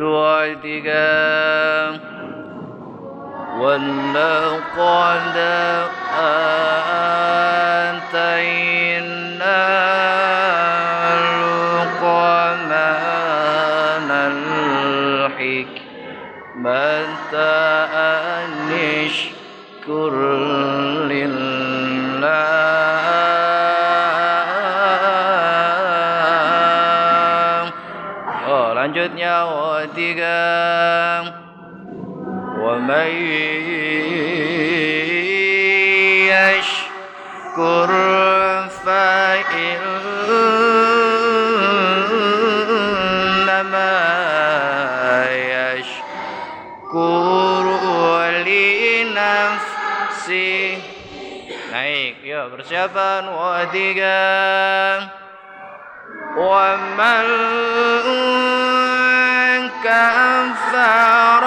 dua, tiga. وَلَقَدْ آتَيْنَا لُقْمَانَ الْحِكْمَةَ أَنِ اشْكُرْ لِلَّهِ. Lanjutnya tiga. وَمَن يَشْكُرْ فَإِنَّمَا يَشْكُرُ لِنَفْسِهِ. Naik, yuk persiapan. Tiga. وَمَن كَفَرَ